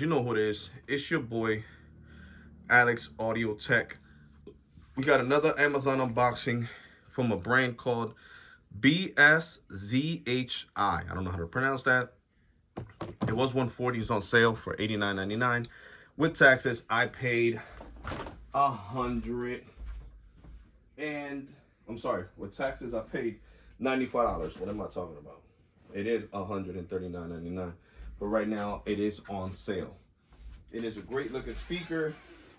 you know who it is. It's your boy, Alex Audio Tech. We got another Amazon unboxing from a brand called BSZHI. I don't know how to pronounce that. It was 140. It's on sale for $89.99. With taxes, I paid with taxes, I paid $95. What am I talking about? It is $139.99. But right now, it is on sale. It is a great looking speaker.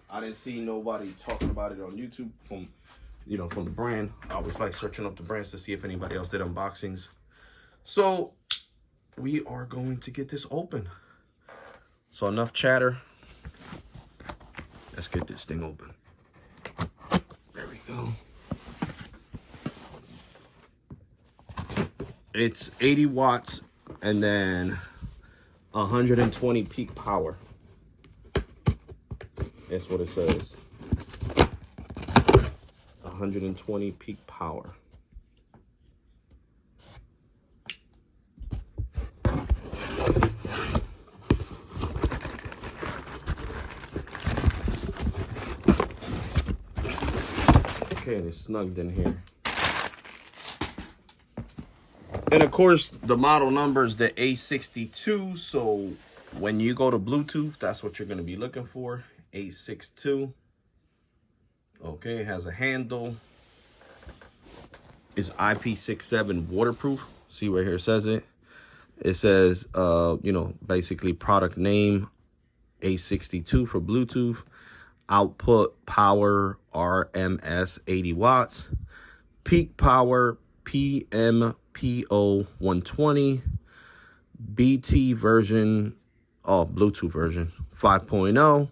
I didn't see nobody talking about it on YouTube from the brand. I was like searching up the brands to see if anybody else did unboxings. So we are going to get this open. So enough chatter. Let's get this thing open. There we go. It's 80 watts and then 120 peak power. That's what it says. 120 peak power. Okay, and it's snugged in here. And of course, the model number is the A62. So when you go to Bluetooth, that's what you're going to be looking for. A62. Okay, it has a handle. It's IP67 waterproof. See right here, it says it. It says, basically product name A62 for Bluetooth. Output power RMS 80 watts. Peak power PMPO 120. BT version, Bluetooth version 5.0.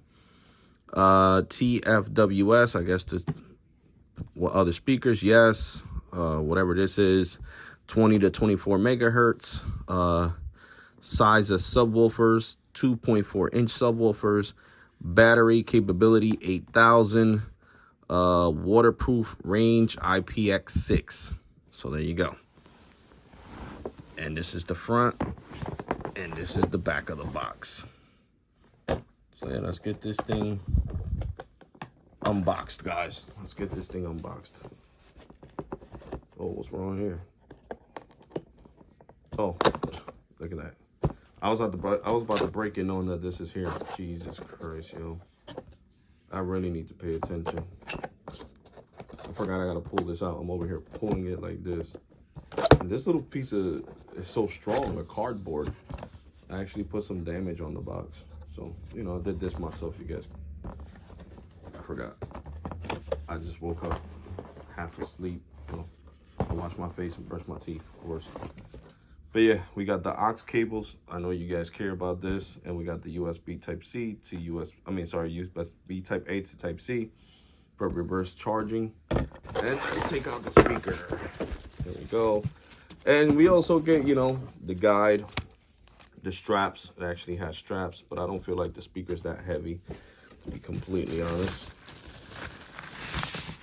TFWS, I guess what other speakers, yes. Whatever this is, 20 to 24 megahertz. Size of subwoofers, 2.4-inch subwoofers. Battery capability 8,000. Waterproof range IPX6. So there you go. And this is the front, and this is the back of the box. So yeah, let's get this thing unboxed, guys. Let's get this thing unboxed. Oh, what's wrong here? Oh, look at that. I was about to break it knowing that this is here. Jesus Christ, yo. I really need to pay attention. I forgot I gotta pull this out. I'm over here pulling it like this. And this little piece is so strong, the cardboard. I actually put some damage on the box. So, I did this myself, you guys. I forgot. I just woke up half asleep. I wash my face and brush my teeth, of course. But yeah, we got the aux cables. I know you guys care about this. And we got the USB Type-C to USB Type-A to Type-C for reverse charging. And let's take out the speaker. There we go. And we also get, the guide, the straps. It actually has straps, but I don't feel like the speaker's that heavy, to be completely honest.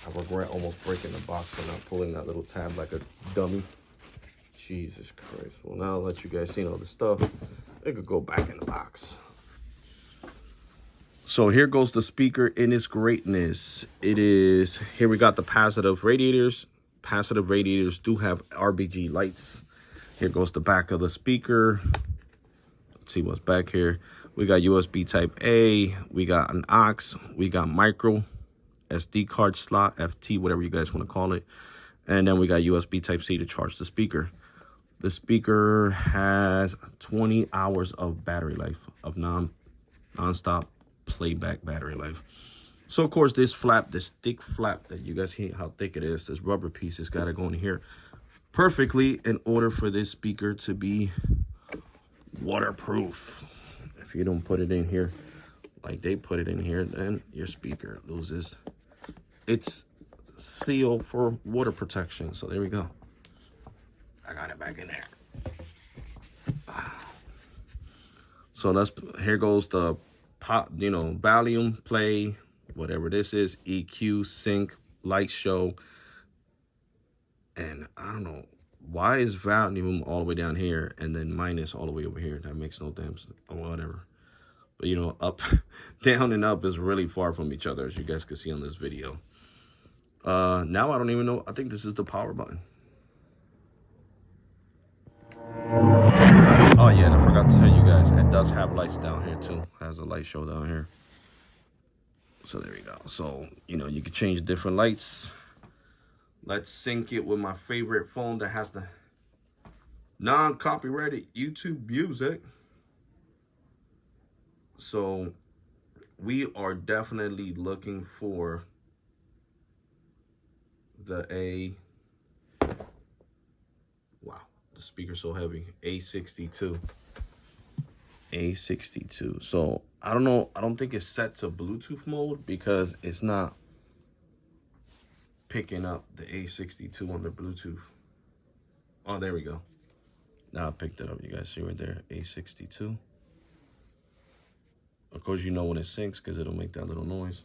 I regret almost breaking the box for not pulling that little tab like a dummy. Jesus Christ. Well, now I'll let you guys see all the stuff. It could go back in the box. So here goes the speaker in its greatness. Here we got the passive radiators. Passive radiators do have RGB lights. Here goes the back of the speaker. Let's see what's back here. We got USB Type-A. We got an aux. We got micro SD card slot, FT, whatever you guys want to call it. And then we got USB Type-C to charge the speaker. The speaker has 20 hours of battery life, of non-stop playback battery life. So, of course, this thick flap that you guys see how thick it is, this rubber piece has got to go in here perfectly in order for this speaker to be waterproof. If you don't put it in here like they put it in here, then your speaker loses its seal for water protection. So there we go. I got it back in there. So here goes the pop, volume, play, whatever this is, EQ, sync, light show. And I don't know, why is volume all the way down here and then minus all the way over here? That makes no damn sense, or whatever. But you know, up, down and up is really far from each other, as you guys can see on this video. Now I don't even know. I think this is the power button. Oh yeah, and I forgot to tell you guys, it does have lights down here too. It has a light show down here. So there we go. So, you know, you can change different lights. Let's sync it with my favorite phone that has the non-copyrighted YouTube music. So we are definitely looking for the wow, the speaker's so heavy, A62. A62. So I don't know, I don't think it's set to Bluetooth mode because it's not picking up the A62 on the Bluetooth. Oh, there we go. Now I picked it up. You guys see right there, A62. Of course, you know when it syncs because it'll make that little noise.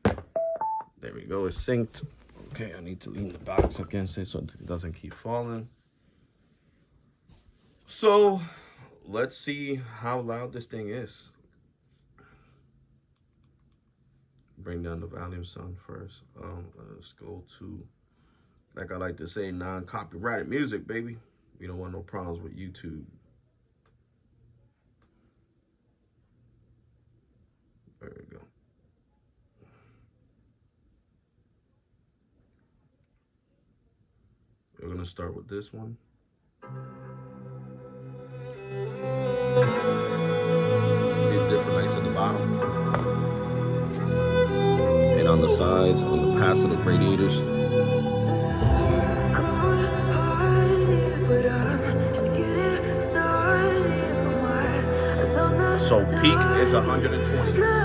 There we go, it's synced. Okay, I need to lean the box against it so it doesn't keep falling. So let's see how loud this thing is. Bring down the volume some first. Let's go to, like I like to say, non-copyrighted music, baby. We don't want no problems with YouTube. There we go. We're gonna start with this one. See the different lights at the bottom and on the sides, on the passive radiators. So peak is 120.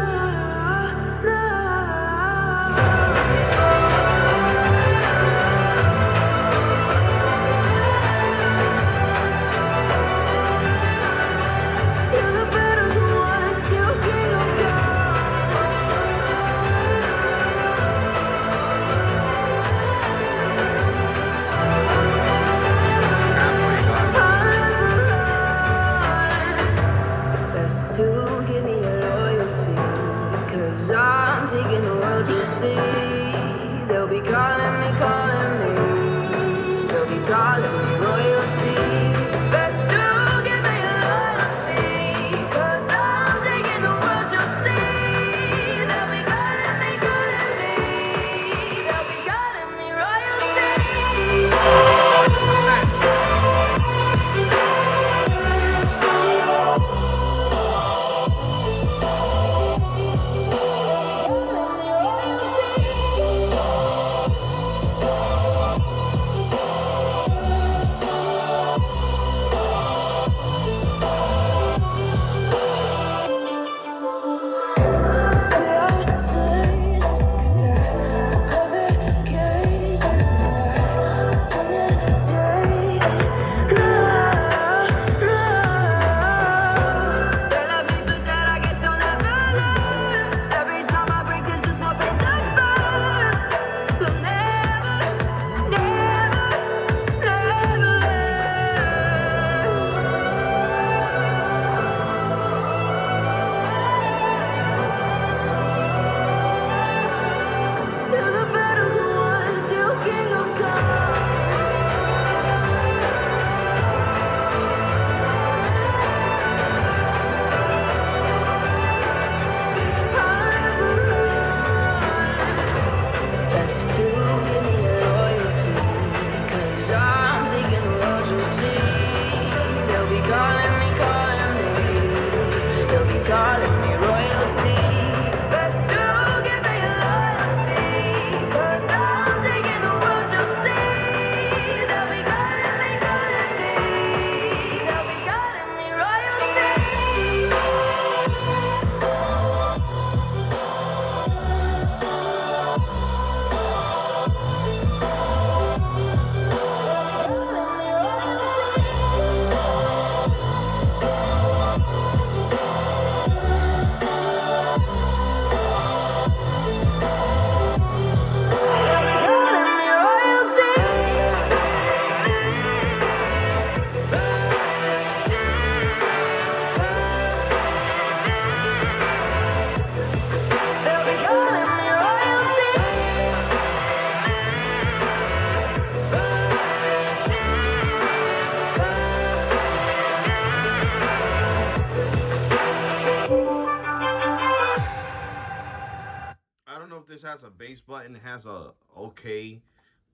bass button has a okay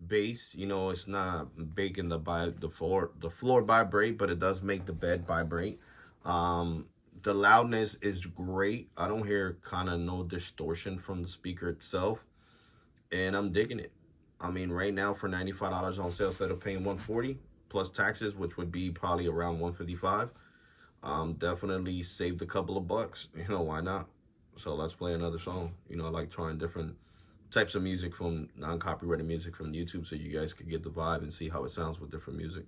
bass. You know, it's not making the floor vibrate, but it does make the bed vibrate. The loudness is great. I don't hear kind of no distortion from the speaker itself, and I'm digging it. I mean, right now for $95 on sale instead of paying 140 plus taxes, which would be probably around 155. Definitely saved a couple of bucks. You know, why not? So let's play another song. You know, I like trying different types of music from non-copyrighted music from YouTube so you guys could get the vibe and see how it sounds with different music.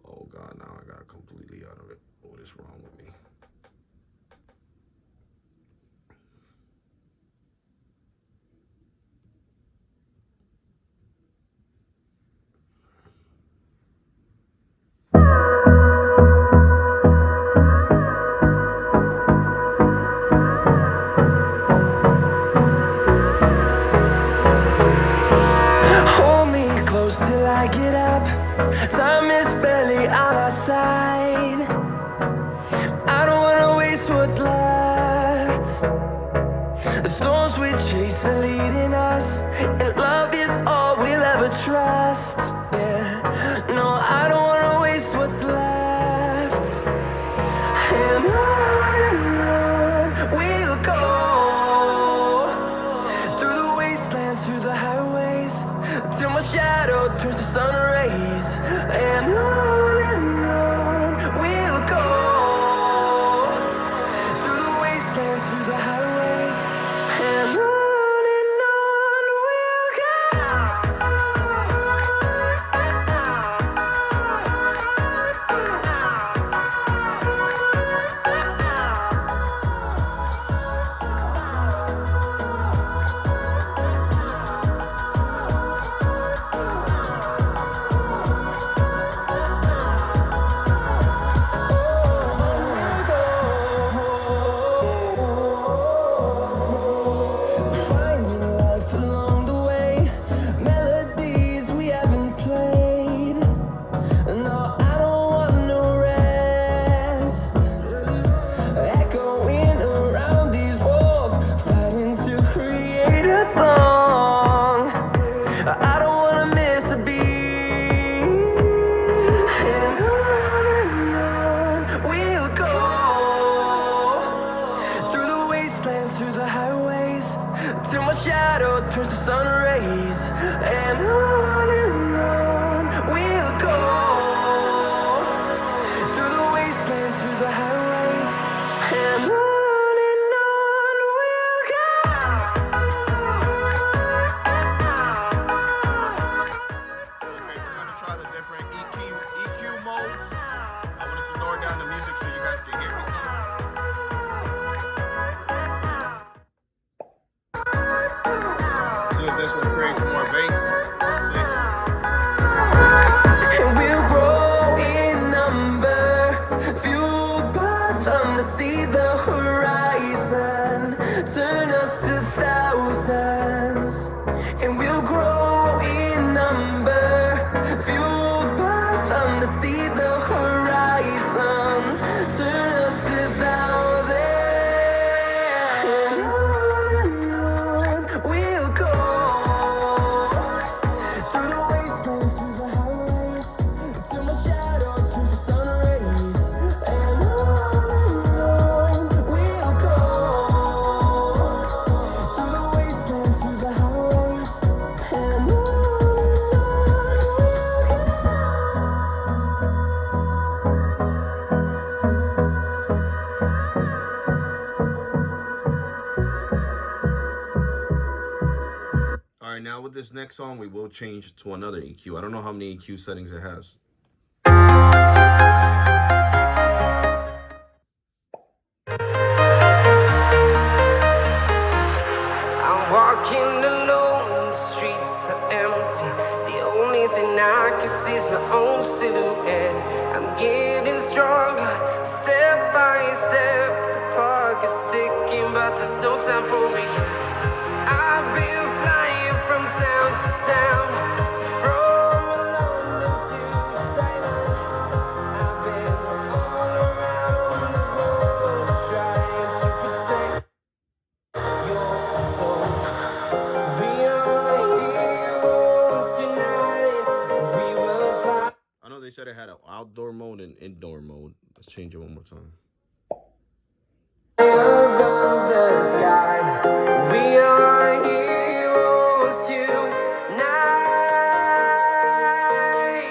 Oh God, now I got completely out of it. What is wrong with me? Hold me close till I get up. Time is barely on our side. I don't wanna waste what's left. The storms we chase are leading us, and love is all we'll ever trust. Yeah, no, I don't wanna waste what's left. And on we'll go, through the wastelands, through the highways, till my shadow turns to sun rays. And on we'll go, through the wastelands, through the highways. And on we'll go. Finding life along the way, melodies we haven't played. No, I don't want no rest. Echoing around these walls, fighting to create a song. I don't wanna miss a beat. And on we'll go, through the wastelands, through the highways, till my shadow turns to sun rays. And on we'll go, through the wastelands, through the highways. And on we'll go. Okay, we're gonna try the different EQ modes. I wanted to lower down the music so you guys can hear me some. See if this will create more bass. And we'll grow in number, fueled by them to see the horizon, turn us to thousands. And we'll grow in number, fueled by them to see the horizon, turn us to thousands. And on we'll go, through the wastelands, through the highways, till my shadow turns to sun rays. And on we'll go, through the wastelands, through the highways. And on we'll go. All right, now with this next song, we will change to another EQ. I don't know how many EQ settings it has. I'm walking alone, the streets are empty. The only thing I can see is my own silhouette. I'm getting stronger, step by step. The clock is ticking, but there's no time for regrets. I've been flying from town to town, from London to Taiwan. I've been all around the globe, trying to protect your soul. they said it had an outdoor mode and indoor mode. Let's change it one more time. Above the sky, we are heroes tonight.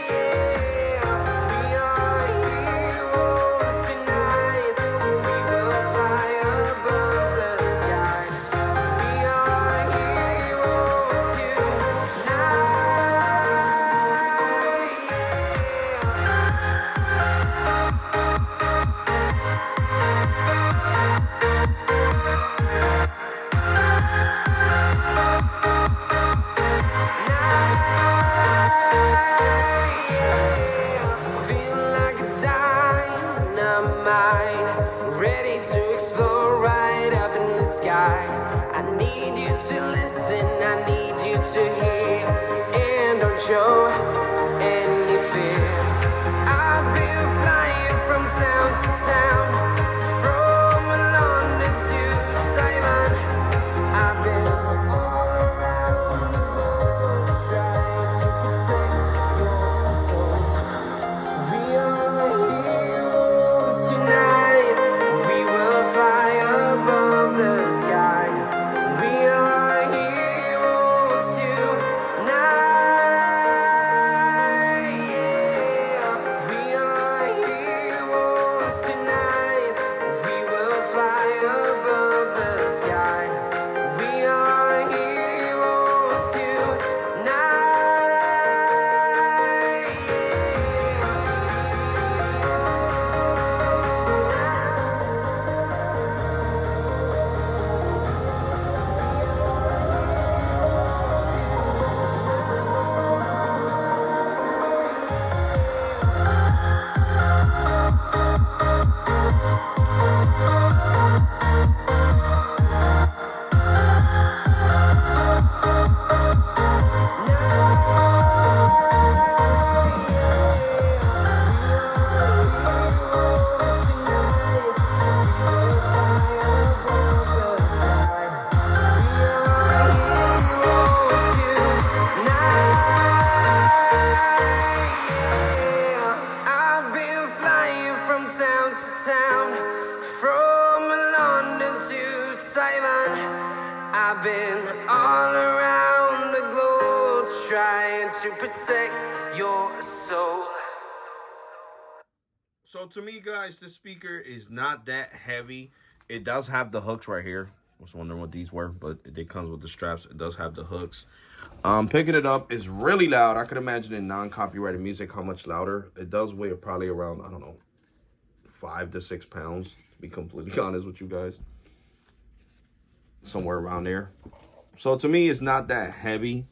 Yeah, we are heroes tonight. We will fly above the sky. We are heroes tonight. Feel like a dynamite, ready to explode right up in the sky. I need you to listen, I need you to hear, and don't show any fear. I've been flying from town to town, from London to Taiwan. I've been all around the globe trying to protect your soul. We are heroes tonight. We will fly above the sky. We are heroes tonight. Yeah. We are heroes tonight. We will fly above the sky. We are heroes tonight. I've been flying from town to town, from London to Taiwan. I've been all around the globe trying to protect your soul. So to me, guys, this speaker is not that heavy. It does have the hooks right here. I was wondering what these were, but it comes with the straps. It does have the hooks. Picking it up is really loud. I could imagine in non-copyrighted music how much louder. It does weigh probably around, I don't know, 5 to 6 pounds, to be completely honest with you guys. Somewhere around there. So to me, it's not that heavy.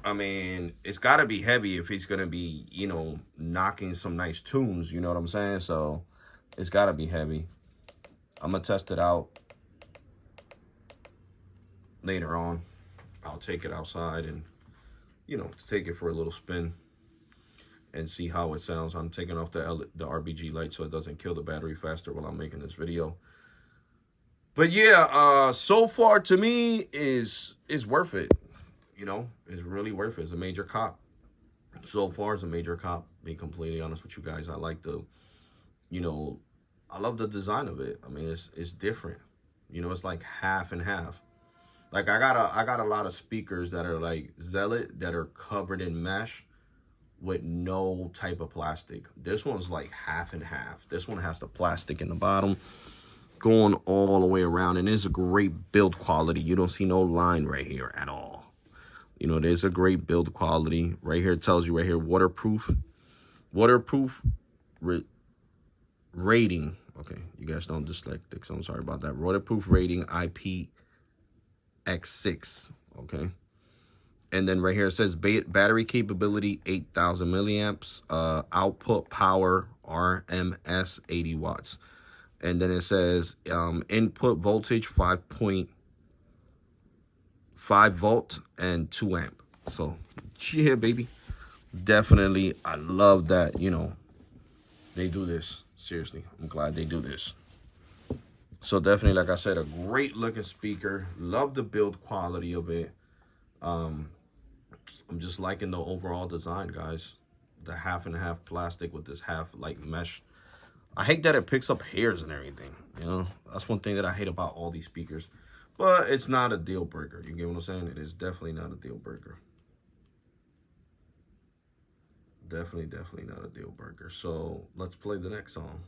I mean, it's got to be heavy if he's going to be, you know, knocking some nice tunes. You know what I'm saying? So it's got to be heavy. I'm going to test it out later on. I'll take it outside and, you know, take it for a little spin and see how it sounds. I'm taking off the RBG light so it doesn't kill the battery faster while I'm making this video. But yeah, so far to me is worth it. You know, it's really worth it. It's a major cop. So far, it's a major cop. Being completely honest with you guys, I like the, you know, I love the design of it. I mean, it's different. You know, it's like half and half. Like I got a lot of speakers that are like Zealot that are covered in mesh with no type of plastic. This one's like half and half. This one has the plastic in the bottom going all the way around, and it's a great build quality. You don't see no line right here at all. You know, there's a great build quality. Right here, it tells you right here, waterproof rating. Okay, you guys don't dyslexic, so I'm sorry about that. Waterproof rating IPX6, okay? And then right here it says battery capability 8,000 milliamps, output power RMS 80 watts. And then it says input voltage 5.5 volt and 2 amp. So yeah, baby, definitely I love that, you know, they do this. Seriously, I'm glad they do this. So definitely, like I said, a great looking speaker. Love the build quality of it. I'm just liking the overall design, guys. the half and half plastic with this half like mesh. I hate that it picks up hairs and everything. You know, that's one thing that I hate about all these speakers. But it's not a deal breaker. You get what I'm saying? It is definitely not a deal breaker. Definitely not a deal breaker. So let's play the next song.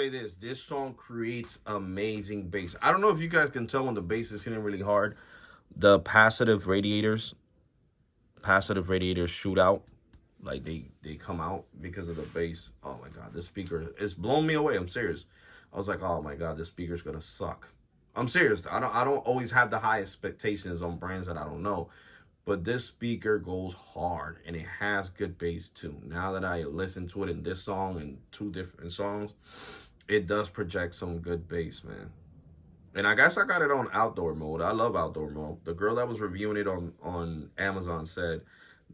say this song creates amazing bass. I don't know if you guys can tell when the bass is hitting really hard. The passive radiators shoot out. Like they come out because of the bass. Oh my god, this speaker it's blown me away. I'm serious. I was like, oh my god, this speaker's gonna suck. I'm serious. I don't always have the high expectations on brands that I don't know. But this speaker goes hard and it has good bass too. Now that I listen to it in this song and 2 different songs, it does project some good bass, man. And I guess I got it on outdoor mode. I love outdoor mode. The girl that was reviewing it on Amazon said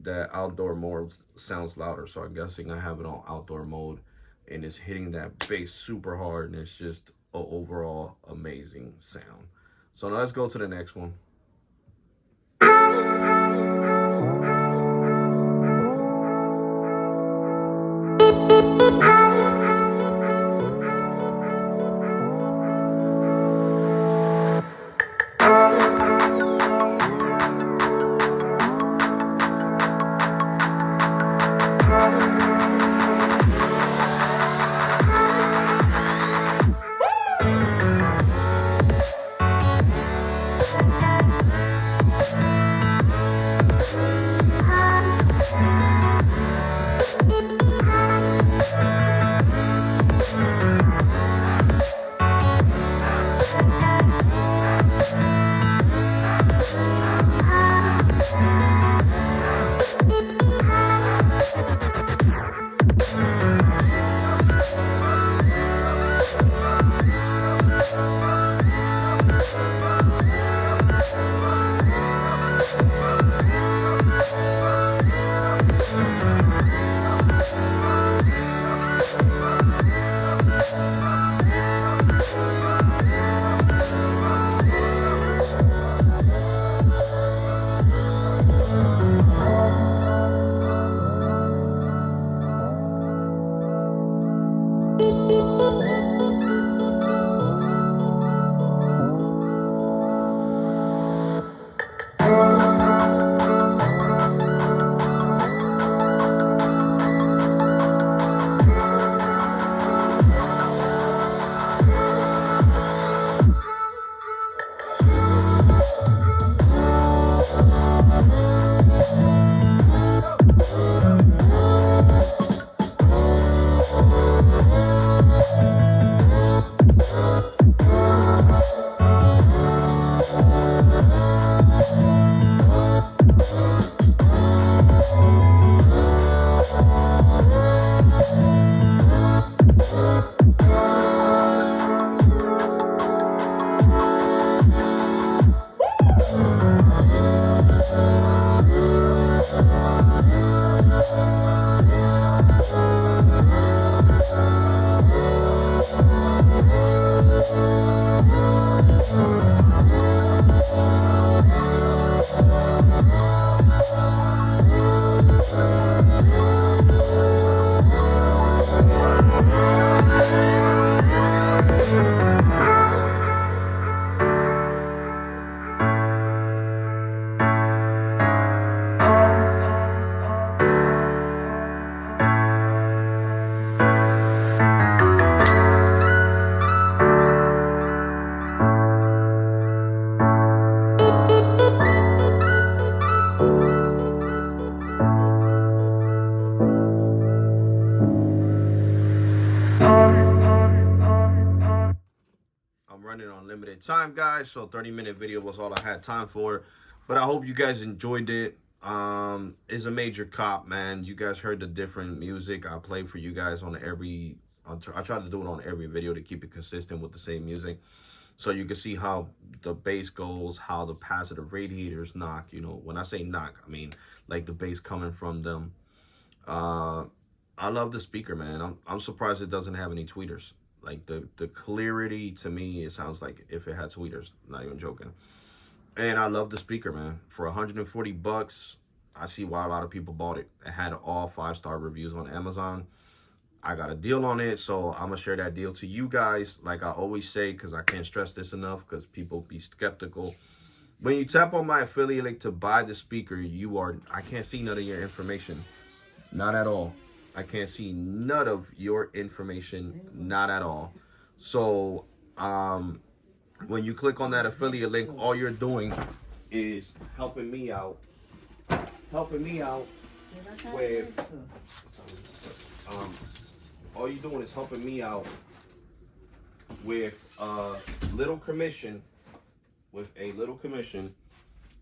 that outdoor mode sounds louder. So I'm guessing I have it on outdoor mode and it's hitting that bass super hard and it's just an overall amazing sound. So now let's go to the next one. Running on limited time, guys, so 30-minute video was all I had time for, but I hope you guys enjoyed it. It's a major cop, man. You guys heard the different music I play for you guys on I try to do it on every video to keep it consistent with the same music, so you can see how the bass goes, how the passive radiators knock. You know, when I say knock, I mean like the bass coming from them. I love the speaker, man. I'm surprised it doesn't have any tweeters. Like the clarity, to me, it sounds like if it had tweeters. Not even joking. And I love the speaker, man. For 140 bucks, I see why a lot of people bought it. It had all 5-star reviews on Amazon. I got a deal on it, so I'm gonna share that deal to you guys, like I always say, because I can't stress this enough, because people be skeptical. When you tap on my affiliate link to buy the speaker, I can't see none of your information. Not at all. I can't see none of your information, not at all. So when you click on that affiliate link, all you're doing is helping me out with all you're doing is helping me out with a little commission,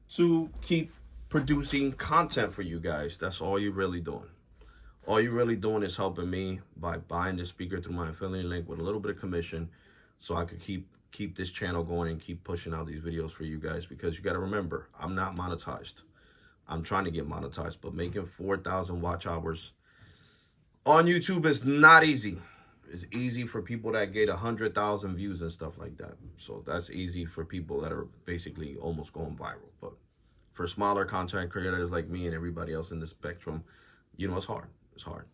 to keep producing content for you guys. That's all you're really doing. All you're really doing is helping me by buying the speaker through my affiliate link with a little bit of commission, so I could keep this channel going and keep pushing out these videos for you guys. Because you got to remember, I'm not monetized. I'm trying to get monetized, but making 4,000 watch hours on YouTube is not easy. It's easy for people that get 100,000 views and stuff like that. So that's easy for people that are basically almost going viral. But for smaller content creators like me and everybody else in the spectrum, you know, it's hard. It's hard.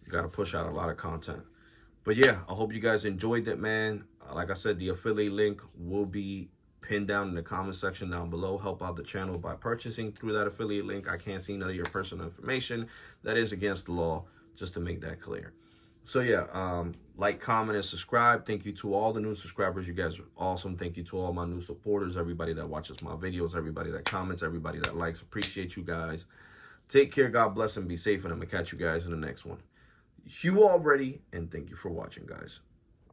You got to push out a lot of content. But yeah, I hope you guys enjoyed it, man. Like I said, the affiliate link will be pinned down in the comment section down below. Help out the channel by purchasing through that affiliate link. I can't see none of your personal information. That is against the law, just to make that clear. So yeah, like, comment, and subscribe. Thank you to all the new subscribers. You guys are awesome. Thank you to all my new supporters, everybody that watches my videos, everybody that comments, everybody that likes. Appreciate you guys. Take care, God bless, and be safe, and I'm gonna catch you guys in the next one. You already, and thank you for watching, guys.